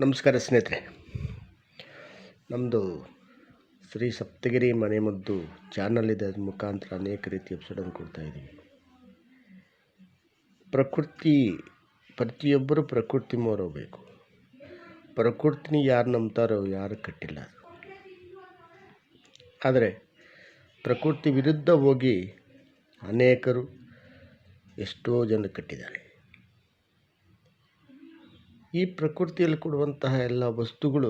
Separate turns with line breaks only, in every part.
ನಮಸ್ಕಾರ ಸ್ನೇಹಿತರೆ, ನಮ್ಮದು ಶ್ರೀ ಸಪ್ತಗಿರಿ ಮನೆಮದ್ದು ಚಾನಲ್ ಇದೆ. ಅದ್ರ ಮುಖಾಂತರ ಅನೇಕ ರೀತಿಯ ಎಪಿಸೋಡನ್ನು ಕೊಡ್ತಾಯಿದ್ದೀವಿ. ಪ್ರತಿಯೊಬ್ಬರು ಪ್ರಕೃತಿ ಹೋಗಬೇಕು. ಪ್ರಕೃತಿನ ಯಾರು ನಂಬ್ತಾರೋ ಯಾರು ಕಟ್ಟಿಲ್ಲ. ಆದರೆ ಪ್ರಕೃತಿ ವಿರುದ್ಧ ಹೋಗಿ ಅನೇಕರು ಎಷ್ಟೋ ಜನ ಕಟ್ಟಿದ್ದಾರೆ. ಈ ಪ್ರಕೃತಿಯಲ್ಲಿ ಕೊಡುವಂತಹ ಎಲ್ಲ ವಸ್ತುಗಳು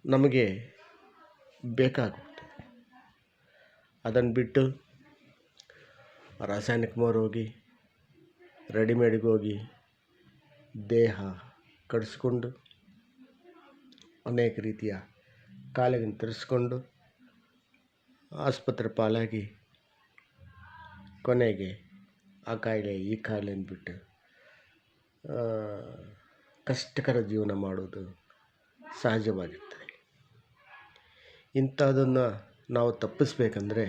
ನಮಗೆ ಬೇಕಾಗುತ್ತೆ. ಅದನ್ನು ಬಿಟ್ಟು ರಾಸಾಯನಿಕ ಹೋಗಿ ರೆಡಿಮೇಡ್ಗೆ ಹೋಗಿ ದೇಹ ಕಡಿಸ್ಕೊಂಡು ಅನೇಕ ರೀತಿಯ ಕಾಯಿಲೆಗಳನ್ನು ತರಿಸ್ಕೊಂಡು ಆಸ್ಪತ್ರೆ ಪಾಲಾಗಿ ಕೊನೆಗೆ ಆ ಕಾಯಿಲೆ ಈ ಕಾಯಿಲೆ ಅಂದ್ಬಿಟ್ಟು ಕಷ್ಟಕರ ಜೀವನ ಮಾಡೋದು ಸಹಜವಾಗಿರ್ತದೆ. ಇಂಥದನ್ನು ನಾವು ತಪ್ಪಿಸ್ಬೇಕಂದ್ರೆ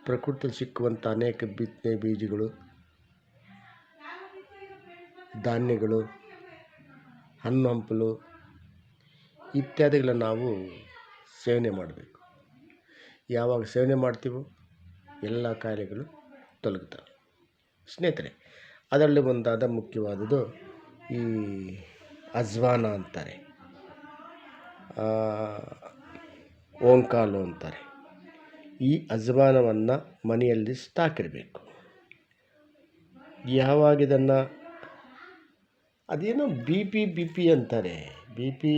ಪ್ರಕೃತಿಯಲ್ಲಿ ಸಿಕ್ಕುವಂಥ ಅನೇಕ ಬಿತ್ತನೆ ಬೀಜಗಳು, ಧಾನ್ಯಗಳು, ಹಣ್ಣು ಹಂಪಲು ಇತ್ಯಾದಿಗಳನ್ನು ನಾವು ಸೇವನೆ ಮಾಡಬೇಕು. ಯಾವಾಗ ಸೇವನೆ ಮಾಡ್ತೀವೋ ಎಲ್ಲ ಕಾಯಿಲೆಗಳು ತೊಲಗ್ತವೆ. ಸ್ನೇಹಿತರೆ, ಅದರಲ್ಲಿ ಒಂದಾದ ಮುಖ್ಯವಾದದ್ದು ಈ ಅಜ್ವಾನ ಅಂತಾರೆ, ಓಂಕಾಲು ಅಂತಾರೆ. ಈ ಅಜ್ವಾನವನ್ನು ಮನೆಯಲ್ಲಿ ಸ್ಟಾಕಿರಬೇಕು. ಯಾವಾಗ ಇದನ್ನು ಅದೇನೋ ಬಿ ಪಿ ಅಂತಾರೆ. ಬಿ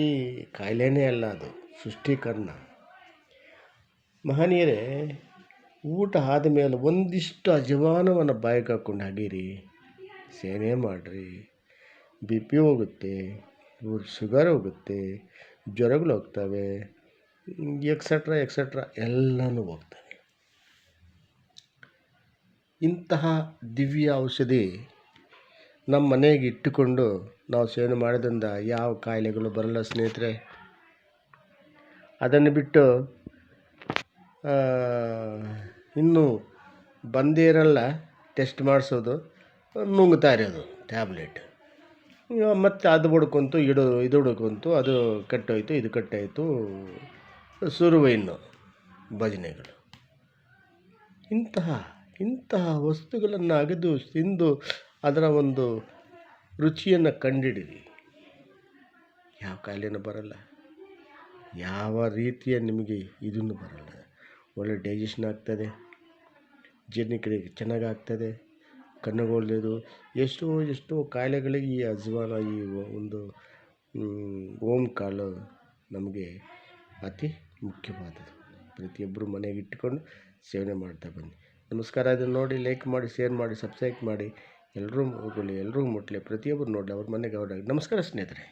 ಕಾಯಿಲೆನೇ ಅಲ್ಲ, ಅದು ಸೃಷ್ಟಿಕರಣ. ಮಹನೀಯರೇ, ಊಟ ಆದಮೇಲೆ ಒಂದಿಷ್ಟು ಅಜ್ವಾನವನ್ನು ಬಾಯಿಗೆ ಹಾಕ್ಕೊಂಡು ಹಾಗೀರಿ, ಸೇವನೆ ಮಾಡಿರಿ. ಬಿ ಪಿ ಹೋಗುತ್ತೆ, ಶುಗರ್ ಹೋಗುತ್ತೆ, ಜ್ವರಗಳು ಹೋಗ್ತವೆ, ಎಕ್ಸೆಟ್ರಾ ಎಲ್ಲನೂ ಹೋಗ್ತವೆ. ಇಂತಹ ದಿವ್ಯ ಔಷಧಿ ನಮ್ಮ ಮನೆಗೆ ಇಟ್ಟುಕೊಂಡು ನಾವು ಸೇವನೆ ಮಾಡೋದ್ರಿಂದ ಯಾವ ಕಾಯಿಲೆಗಳು ಬರಲ್ಲ ಸ್ನೇಹಿತರೆ. ಅದನ್ನು ಬಿಟ್ಟು ಇನ್ನೂ ಬಂದೇ ಇರಲ್ಲ, ಟೆಸ್ಟ್ ಮಾಡಿಸೋದು, ನುಂಗ್ತಾ ಇರೋದು ಟ್ಯಾಬ್ಲೆಟ್. ಮತ್ತು ಅದು ಹುಡ್ಕೊಂತು ಇದು ಹುಡ್ಕೊಂತು, ಅದು ಕಟ್ಟೋಯ್ತು, ಇದು ಕಟ್ಟಾಯಿತು, ಶುರುವು ಇನ್ನು ಭಜನೆಗಳು. ಇಂತಹ ವಸ್ತುಗಳನ್ನು ಅಗೆದು ತಿಂದು ಅದರ ಒಂದು ರುಚಿಯನ್ನು ಕಂಡಿಡಿರಿ. ಯಾವ ಕಾಯಿಲೆನೂ ಬರಲ್ಲ, ಯಾವ ರೀತಿಯ ನಿಮಗೆ ಇದನ್ನು ಬರಲ್ಲ. ಒಳ್ಳೆ ಡೈಜೆಷನ್ ಆಗ್ತದೆ, ಜೀರ್ಣಕ್ರಿಯೆ ಚೆನ್ನಾಗಾಗ್ತದೆ, ಕಣ್ಣುಗಳು ಒಳ್ಳೆಯದು. ಎಷ್ಟೋ ಕಾಯಿಲೆಗಳಿಗೆ ಈ ಅಜ್ವಾನ, ಈ ಒಂದು ಓಂಕಾಲು ನಮಗೆ ಅತಿ ಮುಖ್ಯವಾದದ್ದು. ಪ್ರತಿಯೊಬ್ಬರು ಮನೆಗೆ ಇಟ್ಟುಕೊಂಡು ಸೇವನೆ ಮಾಡ್ತಾ ಬನ್ನಿ. ನಮಸ್ಕಾರ. ಅದನ್ನು ನೋಡಿ ಲೈಕ್ ಮಾಡಿ, ಶೇರ್ ಮಾಡಿ, ಸಬ್ಸ್ಕ್ರೈಬ್ ಮಾಡಿ. ಎಲ್ಲರೂ ಹೋಗಲಿ, ಎಲ್ಲರೂ ಮುಟ್ಟಲಿ, ಪ್ರತಿಯೊಬ್ಬರು ನೋಡಲಿ, ಅವ್ರ ಮನೆಗೆ ಅವ್ರಾಗಿ. ನಮಸ್ಕಾರ ಸ್ನೇಹಿತರೆ.